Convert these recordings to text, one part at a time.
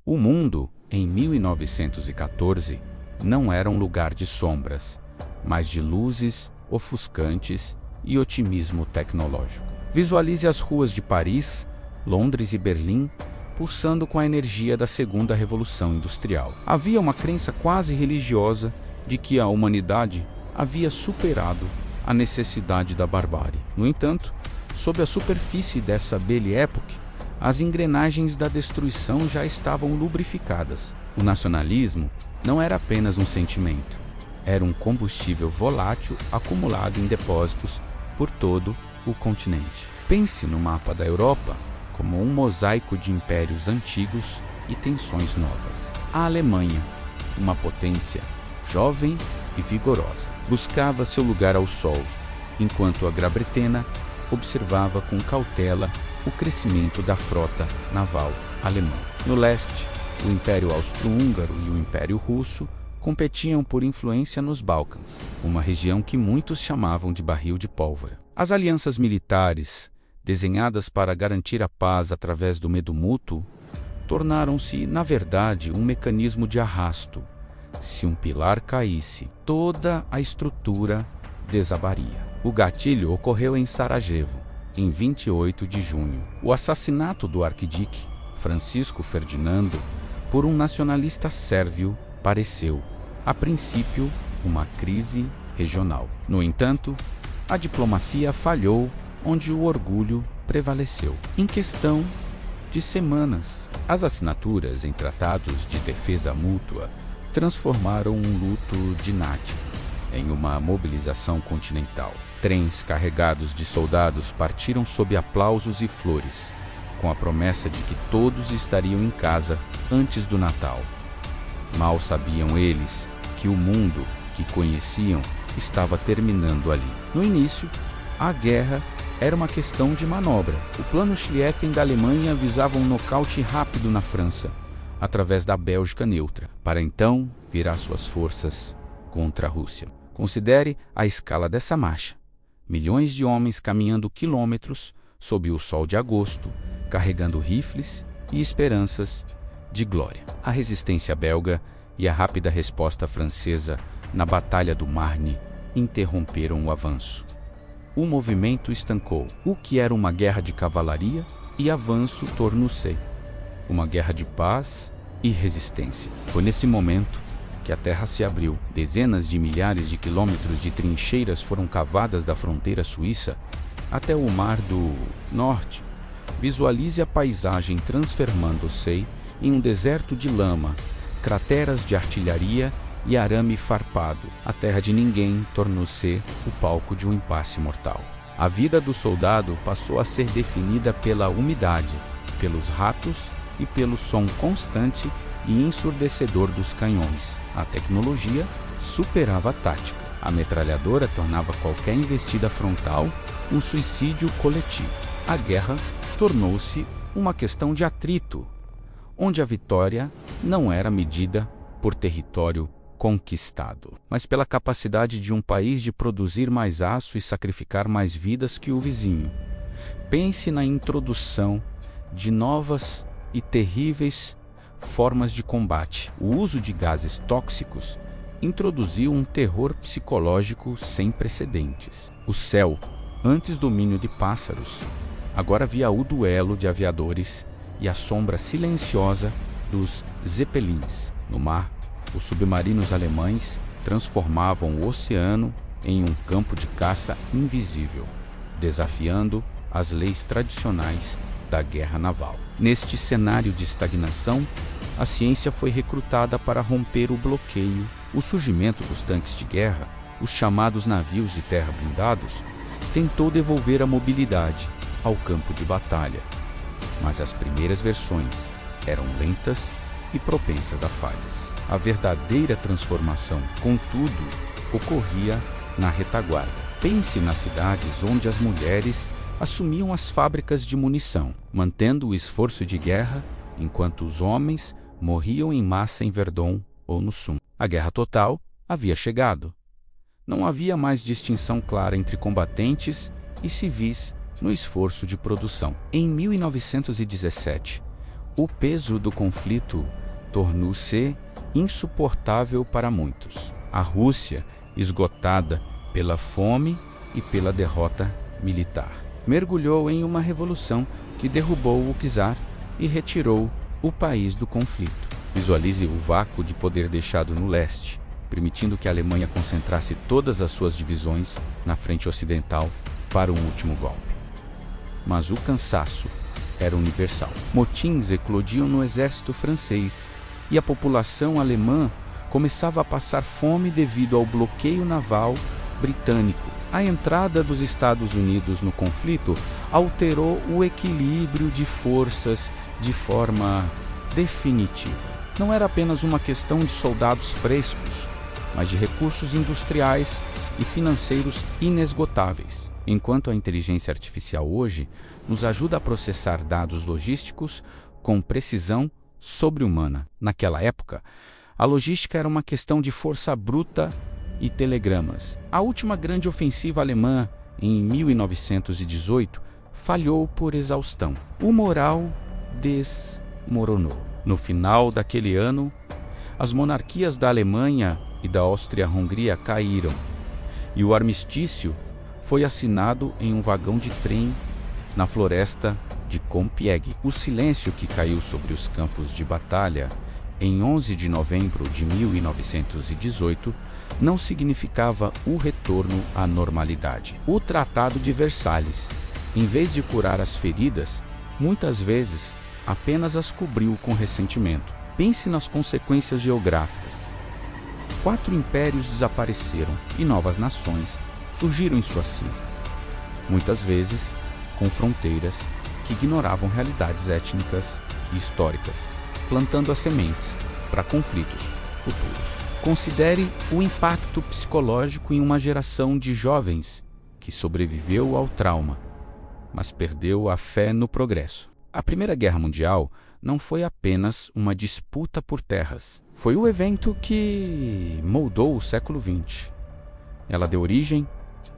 O mundo, em 1914, não era um lugar de sombras, mas de luzes ofuscantes e otimismo tecnológico. Visualize as ruas de Paris, Londres e Berlim pulsando com a energia da Segunda Revolução Industrial. Havia uma crença quase religiosa de que a humanidade havia superado a necessidade da barbárie. No entanto, sob a superfície dessa Belle Époque, as engrenagens da destruição já estavam lubrificadas. O nacionalismo não era apenas um sentimento, era um combustível volátil acumulado em depósitos por todo o continente. Pense no mapa da Europa como um mosaico de impérios antigos e tensões novas. A Alemanha, uma potência jovem e vigorosa, buscava seu lugar ao sol, enquanto a Grã-Bretanha observava com cautela o crescimento da frota naval alemã. No leste, o Império Austro-Húngaro e o Império Russo competiam por influência nos Balcãs, uma região que muitos chamavam de barril de pólvora. As alianças militares, desenhadas para garantir a paz através do medo mútuo, tornaram-se, na verdade, um mecanismo de arrasto. Se um pilar caísse, toda a estrutura desabaria. O gatilho ocorreu em Sarajevo, em 28 de junho. O assassinato do arquiduque Francisco Ferdinando por um nacionalista sérvio pareceu, a princípio, uma crise regional. No entanto, a diplomacia falhou onde o orgulho prevaleceu. Em questão de semanas, as assinaturas em tratados de defesa mútua transformaram um luto dinástico em uma mobilização continental. Trens carregados de soldados partiram sob aplausos e flores, com a promessa de que todos estariam em casa antes do Natal. Mal sabiam eles que o mundo que conheciam estava terminando ali. No início, a guerra era uma questão de manobra. O plano Schlieffen da Alemanha visava um nocaute rápido na França, através da Bélgica neutra, para então virar suas forças contra a Rússia. Considere a escala dessa marcha. Milhões de homens caminhando quilômetros sob o sol de agosto, carregando rifles e esperanças de glória. A resistência belga e a rápida resposta francesa na Batalha do Marne interromperam o avanço. O movimento estancou. O que era uma guerra de cavalaria e avanço tornou-se uma guerra de paz e resistência. Foi nesse momento que a terra se abriu. Dezenas de milhares de quilômetros de trincheiras foram cavadas da fronteira suíça até o Mar do Norte. Visualize a paisagem transformando-se em um deserto de lama, crateras de artilharia e arame farpado. A terra de ninguém tornou-se o palco de um impasse mortal. A vida do soldado passou a ser definida pela umidade, pelos ratos e pelo som constante e ensurdecedor dos canhões. A tecnologia superava a tática. A metralhadora tornava qualquer investida frontal um suicídio coletivo. A guerra tornou-se uma questão de atrito, onde a vitória não era medida por território conquistado, mas pela capacidade de um país de produzir mais aço e sacrificar mais vidas que o vizinho. Pense na introdução de novas e terríveis formas de combate. O uso de gases tóxicos introduziu um terror psicológico sem precedentes. O céu, antes domínio de pássaros, agora via o duelo de aviadores e a sombra silenciosa dos zeppelins. No mar, os submarinos alemães transformavam o oceano em um campo de caça invisível, desafiando as leis tradicionais da guerra naval. Neste cenário de estagnação, a ciência foi recrutada para romper o bloqueio. O surgimento dos tanques de guerra, os chamados navios de terra blindados, tentou devolver a mobilidade ao campo de batalha, mas as primeiras versões eram lentas e propensas a falhas. A verdadeira transformação, contudo, ocorria na retaguarda. Pense nas cidades onde as mulheres assumiam as fábricas de munição, mantendo o esforço de guerra, enquanto os homens morriam em massa em Verdun ou no Somme. A guerra total havia chegado. Não havia mais distinção clara entre combatentes e civis no esforço de produção. Em 1917, O peso do conflito tornou-se insuportável para muitos. A Rússia, esgotada pela fome e pela derrota militar, mergulhou em uma revolução que derrubou o czar e retirou o país do conflito. Visualize o vácuo de poder deixado no leste, permitindo que a Alemanha concentrasse todas as suas divisões na frente ocidental para um último golpe. Mas o cansaço era universal. Motins eclodiam no exército francês e a população alemã começava a passar fome devido ao bloqueio naval britânico. A entrada dos Estados Unidos no conflito alterou o equilíbrio de forças de forma definitiva. Não era apenas uma questão de soldados frescos, mas de recursos industriais e financeiros inesgotáveis. Enquanto a inteligência artificial hoje nos ajuda a processar dados logísticos com precisão sobre-humana. Naquela época, a logística era uma questão de força bruta e telegramas. A última grande ofensiva alemã, em 1918, falhou por exaustão. O moral desmoronou. No final daquele ano, as monarquias da Alemanha e da Áustria-Hungria caíram, e o armistício foi assinado em um vagão de trem na floresta de Compiègne. O silêncio que caiu sobre os campos de batalha em 11 de novembro de 1918 não significava o retorno à normalidade. O Tratado de Versalhes, em vez de curar as feridas, muitas vezes apenas as cobriu com ressentimento. Pense nas consequências geográficas. 4 impérios desapareceram e novas nações surgiram em suas cinzas, muitas vezes com fronteiras que ignoravam realidades étnicas e históricas, plantando as sementes para conflitos futuros. Considere o impacto psicológico em uma geração de jovens que sobreviveu ao trauma, mas perdeu a fé no progresso. A Primeira Guerra Mundial não foi apenas uma disputa por terras. Foi o evento que moldou o século XX. Ela deu origem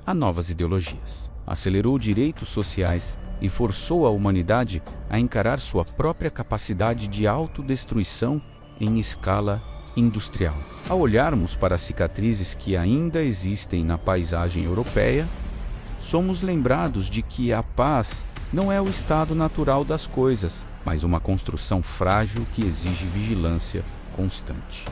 a novas ideologias, acelerou direitos sociais e forçou a humanidade a encarar sua própria capacidade de autodestruição em escala industrial. Ao olharmos para as cicatrizes que ainda existem na paisagem europeia, somos lembrados de que a paz não é o estado natural das coisas, mas uma construção frágil que exige vigilância constante.